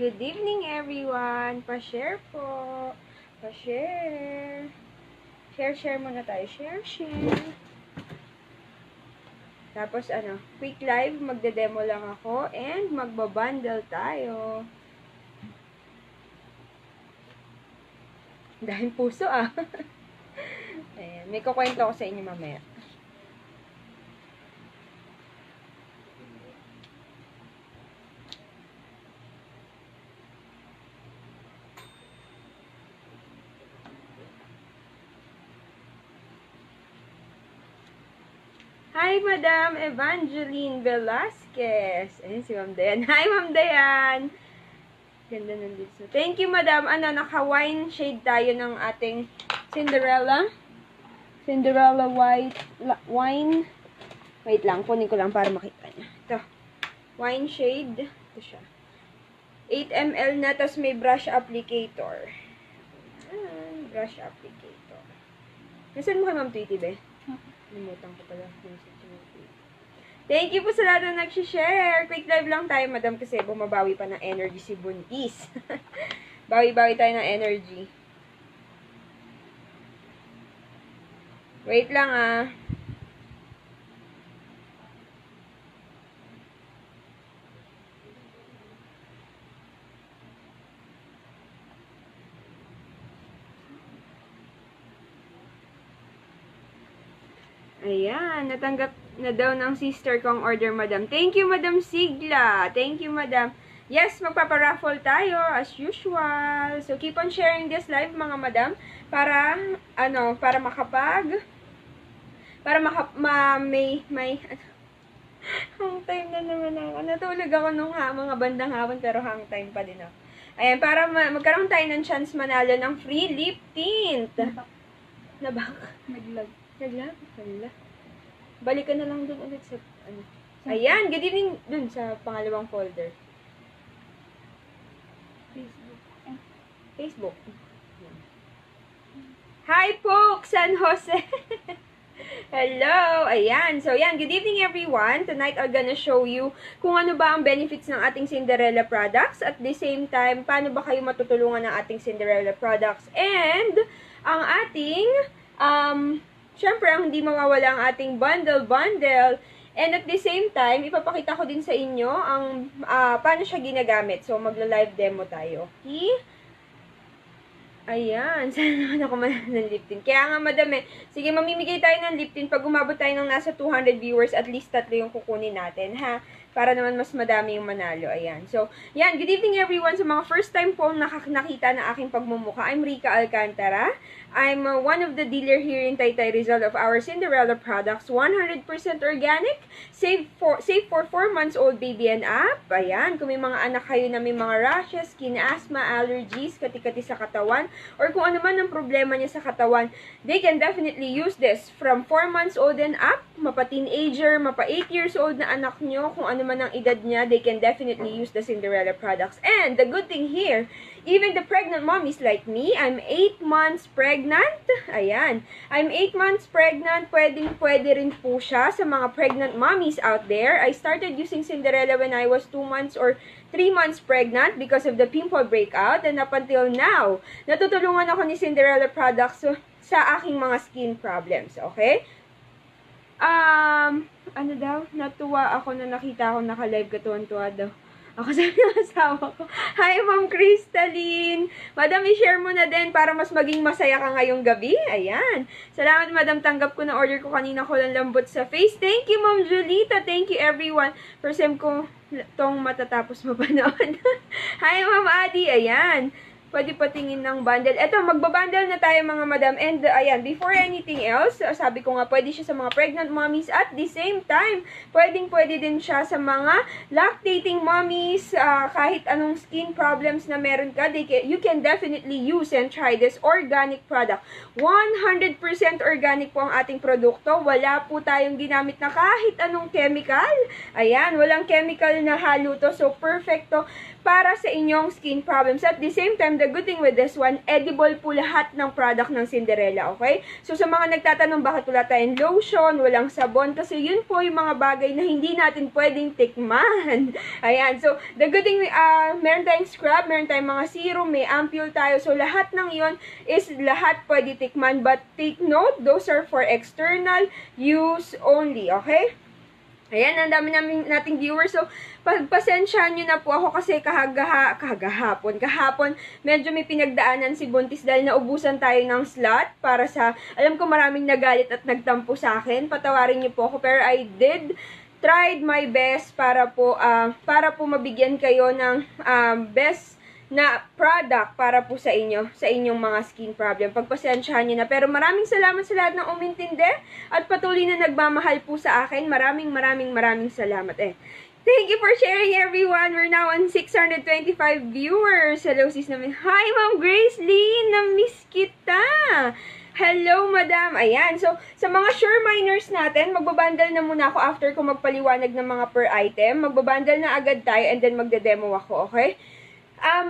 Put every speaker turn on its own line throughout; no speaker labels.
Good evening, everyone. Pa-share po. Pa-share. Share muna tayo. Share. Tapos, quick live. Magde-demo lang ako. And, magbabundle tayo. Dahil puso, Ayan. May kukwento ko sa inyo mamaya. Hi, Madam Evangeline Velasquez. Ayun si Ma'am Dayan. Hi, Ma'am Dayan. Ganda ng lips. Thank you, Madam. Naka-wine shade tayo ng ating Cinderella. Cinderella wine. Wait lang, kunin ko lang para makita niya. Ito. Wine shade. Ito siya. 8 ml na, tas may brush applicator. Brush applicator. Nasaan mo kay Ma'am Tweety, be? Limutan ko pala. Thank you po sa lahat na nag-share. Quick live lang tayo, Madam, kasi bumabawi pa ng energy si Buntis. Bawi-bawi tayo ng energy. Wait lang, Ayan, natanggap na daw ng sister kong order, Madam. Thank you, Madam Sigla. Thank you, Madam. Yes, magpaparaffle tayo as usual. So, keep on sharing this live, mga Madam, para may hang time na naman ako. Natulog ako nung mga bandang hapon, pero hang time pa din ako. Ayan, para magkaroon tayo ng chance manalo ng free lip tint. Nabak? Naglag. Hala. Balikan na lang dun ulit sa, Ayan, good evening dun sa pangalawang folder. Facebook. Hi, folks! San Jose! Hello! Ayan. So, yan. Good evening, everyone. Tonight, I'm gonna show you kung ano ba ang benefits ng ating Cinderella products. At the same time, paano ba kayo matutulungan ng ating Cinderella products. And, ang ating, syempre, ang hindi mawawala ang ating bundle. And at the same time, ipapakita ko din sa inyo ang paano siya ginagamit. So, magla-live demo tayo. Okay? Ayan. Sana naman ako manalo ng lip tint. Kaya nga, Madam, sige, mamimigay tayo ng lip tint. Pag umabot tayo ng nasa 200 viewers, at least 3 yung kukunin natin, ha? Para naman mas madami yung manalo. Ayan. So, yan. Good evening, everyone. Sa mga first time po nakita na aking pagmumukha, I'm Rica Alcantara. I'm one of the dealer here in Taytay Rizal of our Cinderella products. 100% organic. Safe for 4 months old baby and up. Ayan. Kung may mga anak kayo na may mga rashes, skin asthma, allergies, kati-kati sa katawan, or kung ano man ang problema niya sa katawan, they can definitely use this. From 4 months old and up, mapa-teenager, mapa-8 years old na anak nyo, kung ano man ang edad niya, they can definitely use the Cinderella products. And the good thing here, even the pregnant mommies like me, I'm 8 months pregnant. Ayan. I'm 8 months pregnant. Pwede rin po siya sa mga pregnant mommies out there. I started using Cinderella when I was 2 months or 3 months pregnant because of the pimple breakout. And up until now, natutulungan ako ni Cinderella products sa aking mga skin problems. Okay? Natuwa ako na nakita ako naka-live katuwan-tuwa daw. Ako sa asawa ko. Hi, Ma'am Crystalline! Madam, i-share mo na din para mas maging masaya ka ngayong gabi. Ayan. Salamat, Madam. Tanggap ko na order ko kanina ko lang lambot sa face. Thank you, Ma'am Julita. Thank you, everyone. First time ko itong matatapos mapanood. Hi, Ma'am Adi. Ayan. Pwede patingin ng bundle. Eto, magbabundle na tayo, mga Madam. And, ayan, before anything else, sabi ko nga, pwede siya sa mga pregnant mommies. At the same time, pwede din siya sa mga lactating mommies. Kahit anong skin problems na meron ka, you can definitely use and try this organic product. 100% organic po ang ating produkto. Wala po tayong ginamit na kahit anong chemical. Ayan, walang chemical na halo to. So, perfecto para sa inyong skin problems. At the same time, the good thing with this one, edible po lahat ng product ng Cinderella, okay? So, sa mga nagtatanong bakit wala tayong lotion, walang sabon, kasi yun po yung mga bagay na hindi natin pwedeng tikman. Ayan, so, the good thing, meron tayong scrub, meron tayong mga serum, may ampule tayo. So, lahat ng yun is lahat pwede tikman. But, take note, those are for external use only, okay? Ayan, ang dami nating viewers. So, pagpasensyahan nyo na po ako kasi kahapon, medyo may pinagdaanan si Buntis dahil naubusan tayo ng slot para sa, alam ko maraming nagalit at nagtampo sa akin. Patawarin nyo po ako, pero I tried my best para po mabigyan kayo ng best na product para po sa inyong mga skin problem. Pagpasensyahan nyo na. Pero maraming salamat sa lahat ng umintindi at patuloy na nagmamahal po sa akin. Maraming salamat Thank you for sharing, everyone. We're now on 625 viewers. Hello, sis namin. Hi, Ma'am Grace Lee. Na-miss kita. Hello, madam. Ayan. So, sa mga sure miners natin, magbabundle na muna ako after ko magpaliwanag ng mga per item. Magbabundle na agad tayo and then magde-demo ako, okay?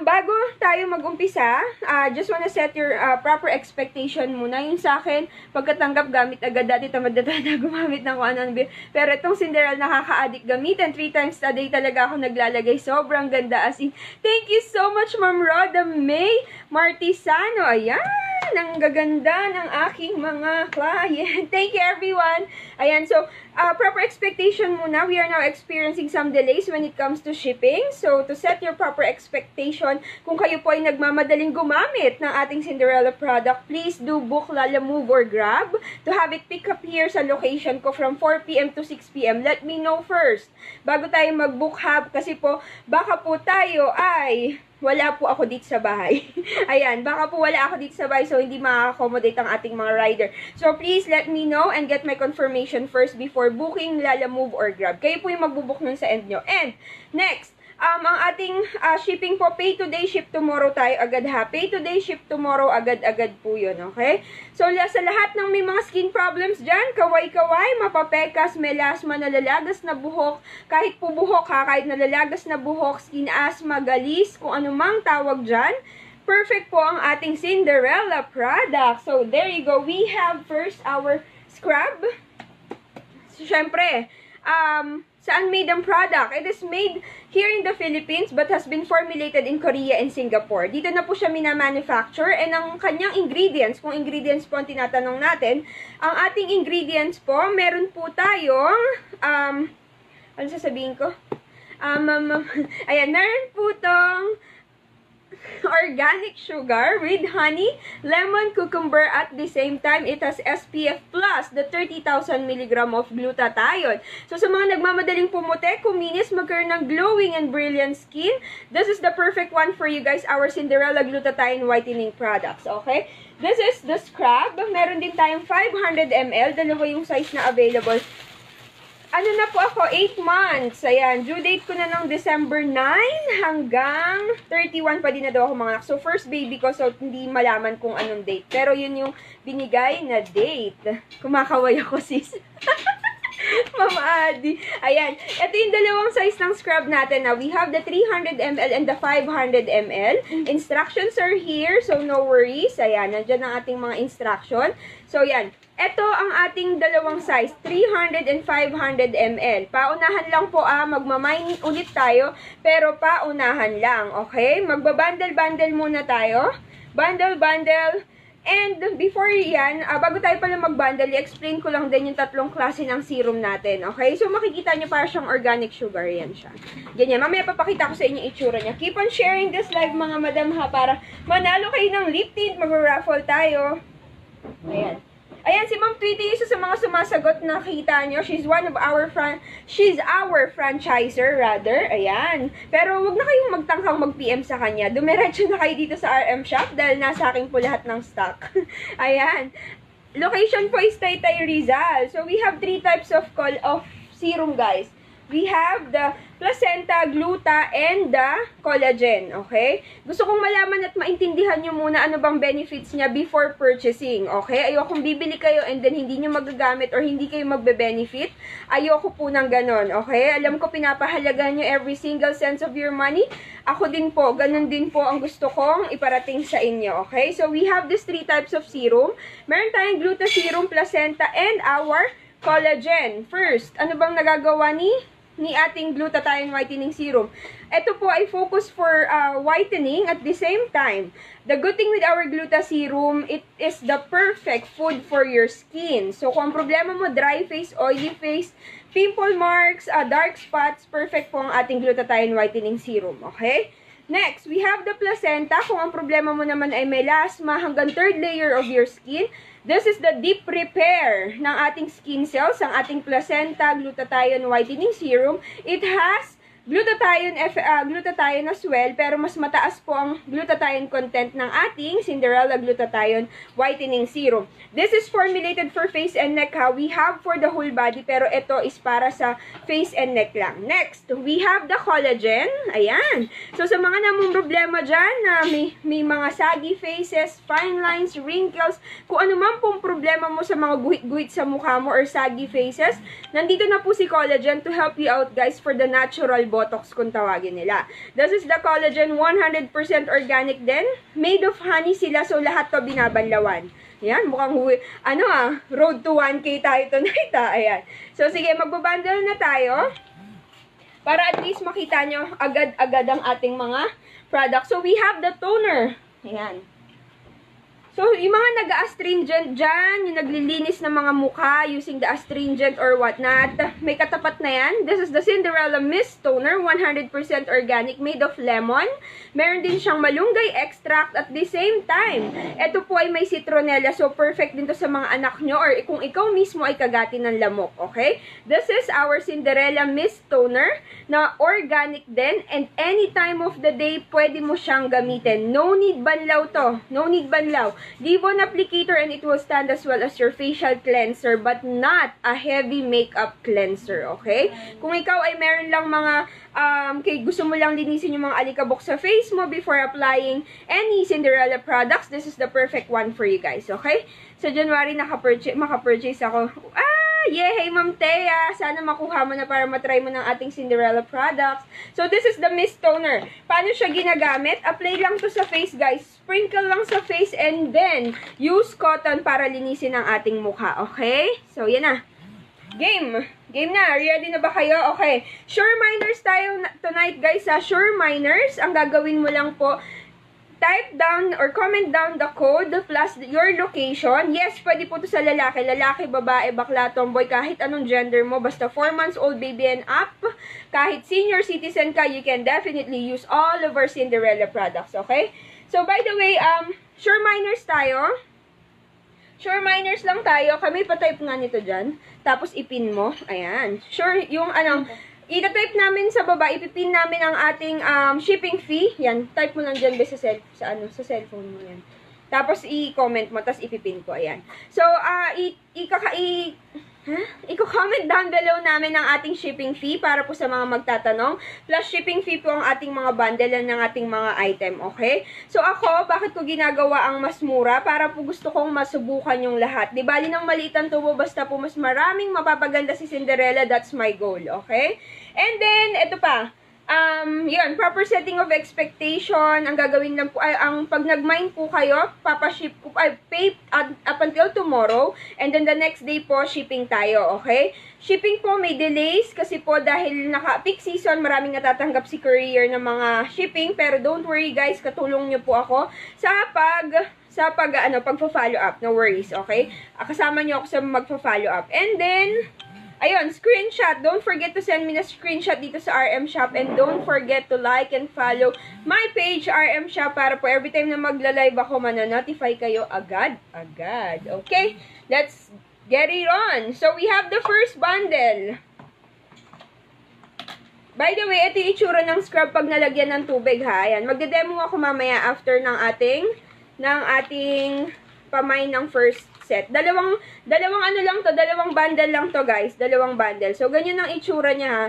Bago tayo mag-umpisa, just wanna set your proper expectation muna. Yung sa akin, pagkatanggap gamit agad, dati tamad na gumamit ng kung ano. Pero itong Cinderella nakaka-addict gamitin. 3 times a day talaga ako naglalagay. Sobrang ganda as in. Thank you so much, Ma'am Rhoda May Martisano. Ayan, ang gaganda ng aking mga client. Thank you, everyone. Ayan, so, proper expectation muna. We are now experiencing some delays when it comes to shipping. So, to set your proper expectation, kung kayo po ay nagmamadaling gumamit ng ating Cinderella product, please do book Lalamove or Grab to have it pick up here sa location ko from 4 p.m. to 6 p.m. Let me know first bago tayo mag-book hub kasi po, baka po tayo ay wala po ako dito sa bahay. Ayan, baka po wala ako dito sa bahay so hindi ma-accommodate ang ating mga rider. So, please let me know and get my confirmation first before booking Lalamove or Grab. Kayo po yung magbubook nun sa end nyo. And, next, ang ating shipping po, pay today, ship tomorrow tayo agad ha. Pay today, ship tomorrow, agad-agad po yun, okay? So, sa lahat ng may mga skin problems dyan, kaway-kaway, mapapekas, melasma, nalalagas na buhok, kahit po buhok ha, kahit nalalagas na buhok, skin asthma, galis, kung anumang tawag dyan, perfect po ang ating Cinderella product. So, there you go. We have first our scrub. So, syempre, saan made ang product? It is made here in the Philippines but has been formulated in Korea and Singapore. Dito na po siya minamanufacture and ang kanyang ingredients, kung ingredients po ang tinatanong natin, ang ating ingredients po, meron po tayong, ano sasabihin ko? Ayan, meron po tong organic sugar with honey, lemon, cucumber. At the same time, it has SPF plus the 30,000 mg of glutathione. So, sa mga nagmamadaling pumuti, kuminis, magkaroon ng glowing and brilliant skin, this is the perfect one for you guys, our Cinderella Glutathione Whitening Products, okay? This is the scrub. Meron din tayong 500 ml. Dalawa yung size na available. Ano na po ako, 8 months. Ayan, due date ko na ng December 9 hanggang 31 pa din na daw ako mga anak. So, first baby ko, so hindi malaman kung anong date. Pero yun yung binigay na date. Kumakaway ako, sis. Mama Adi. Ayan, ito yung dalawang size ng scrub natin na. We have the 300 ml and the 500 ml. Instructions are here, so no worries. Ayan, nandyan ang ating mga instruction. So, yan. Ito ang ating dalawang size, 300 and 500 ml. Paunahan lang po magmamine ulit tayo, pero paunahan lang, okay? Magbabundle-bundle muna tayo. Bundle. And before yan, bago tayo pala mag-bundle, i-explain ko lang din yung tatlong klase ng serum natin, okay? So, makikita nyo para siyang organic sugar, yan siya. Ganyan, mamaya papakita ko sa inyo itsura niya. Keep on sharing this live, mga madam ha, para manalo kayo ng lip tint, mag-raffle tayo. Ayan. Ayan, si Ma'am Tweety, isa sa mga sumasagot, nakita nyo. She's our franchisor, rather. Ayan. Pero wag na kayong magtangkang mag-PM sa kanya. Dumiretso na kayo dito sa RM shop dahil nasa akin po lahat ng stock. Ayan. Location po is Taytay, Rizal. So, we have 3 types of serum, guys. we have the placenta, gluta, and the collagen, okay? Gusto kong malaman at maintindihan nyo muna ano bang benefits niya before purchasing, okay? Ayokong bibili kayo and then hindi nyo magagamit or hindi kayo magbe-benefit. Ayoko po ng ganon, okay? Alam ko pinapahalagan nyo every single cent of your money. Ako din po, ganun din po ang gusto kong iparating sa inyo, okay? So, we have these 3 types of serum. Meron tayong gluta serum, placenta, and our collagen. First, ano bang nagagawa ni ating glutathione whitening serum? Ito po ay focus for whitening at the same time. The good thing with our gluta serum, it is the perfect food for your skin. So, kung ang problema mo, dry face, oily face, pimple marks, dark spots, perfect po ang ating glutathione whitening serum, okay? Next, we have the placenta. Kung ang problema mo naman ay melasma hanggang 3rd layer of your skin, this is the deep repair ng ating skin cells, ang ating placenta glutathione whitening serum. It has glutathione as well, pero mas mataas po ang glutathione content ng ating Cinderella glutathione whitening serum. This is formulated for face and neck, ha. We have for the whole body, pero ito is para sa face and neck lang. Next, we have the collagen. Ayan. So, sa mga namang problema dyan na may mga saggy faces, fine lines, wrinkles, kung ano man pong problema mo sa mga guhit-guhit sa mukha mo or saggy faces, nandito na po si collagen to help you out, guys, for the natural botox kung tawagin nila. This is the collagen, 100% organic din. Made of honey sila, so lahat to binabanlawan. Yan, mukhang road to 1K tayo tonight, ha. Ayan. So, sige, magbabundle na tayo para at least makita nyo agad-agad ang ating mga products. So, we have the toner. Ayan. So, yung mga nag-astringent dyan, yung naglilinis ng mga mukha using the astringent or whatnot, may katapat na yan. This is the Cinderella Mist Toner, 100% organic, made of lemon. Meron din siyang malunggay extract at the same time. Ito po ay may citronella, so perfect din to sa mga anak nyo or kung ikaw mismo ay kagati ng lamok, okay? This is our Cinderella Mist Toner na organic din and any time of the day, pwede mo siyang gamitin. No need banlaw to. No need banlaw. Leave-on applicator and it will stand as well as your facial cleanser but not a heavy makeup cleanser, okay? Kung ikaw ay meron lang mga gusto mo lang linisin yung mga alikabok sa face mo before applying any Cinderella products, this is the perfect one for you guys, okay? Sa January maka-purchase ako. Yay, Ma'am Thea! Sana makuha mo na para matry mo ng ating Cinderella products. So, this is the mist toner. Paano siya ginagamit? Apply lang to sa face, guys. Sprinkle lang sa face and then use cotton para linisin ang ating mukha. Okay? So, yan na. Game! Game na! Ready na ba kayo? Okay. Sure Miners tayo tonight, guys. Sure Miners, ang gagawin mo lang po, type down or comment down the code plus your location. Yes, pwede po ito sa lalaki. Lalaki, babae, bakla, tomboy, kahit anong gender mo. Basta 4 months old baby and up. Kahit senior citizen ka, you can definitely use all of our Cinderella products, okay? So, by the way, Sure Miners tayo. Sure Miners lang tayo. Kami pa-type nga nito dyan. Tapos, ipin mo. Ayan. Sure, yung ita-type namin sa baba, ipipin namin ang ating shipping fee. Yan, type mo lang dyan sa cellphone mo yan. Tapos, i-comment mo, tapos ipipin ko. Ayan. So, i-comment down below namin ang ating shipping fee para po sa mga magtatanong. Plus, shipping fee po ang ating mga bundle ng ating mga item, okay? So, ako, bakit ko ginagawa ang mas mura? Para po gusto kong masubukan yung lahat. Di bali ng maliit ang tubo, basta po mas maraming mapapaganda si Cinderella, that's my goal, okay? And then, ito pa. Yun, proper setting of expectation. Ang gagawin lang po, ang pag nag-mine po kayo, papaship po, pay up until tomorrow. And then the next day po, shipping tayo, okay? Shipping po may delays kasi po dahil naka-peak season, maraming natatanggap si courier ng mga shipping. Pero don't worry guys, katulong nyo po ako sa pagpa-follow up. No worries, okay? Kasama nyo ako sa magpa-follow up. And then, ayun, screenshot. Don't forget to send me na screenshot dito sa RM Shop. And don't forget to like and follow my page, RM Shop, para po every time na magla-live ako, mananotify kayo agad-agad. Okay? Let's get it on. So, we have the first bundle. By the way, ito yung itsura ng scrub pag nalagyan ng tubig, ha? Ayan. Magde-demo ako mamaya after ng ating pamay ng first set. Dalawang bundle lang to, guys. Dalawang bundle. So, ganyan ang itsura niya, ha.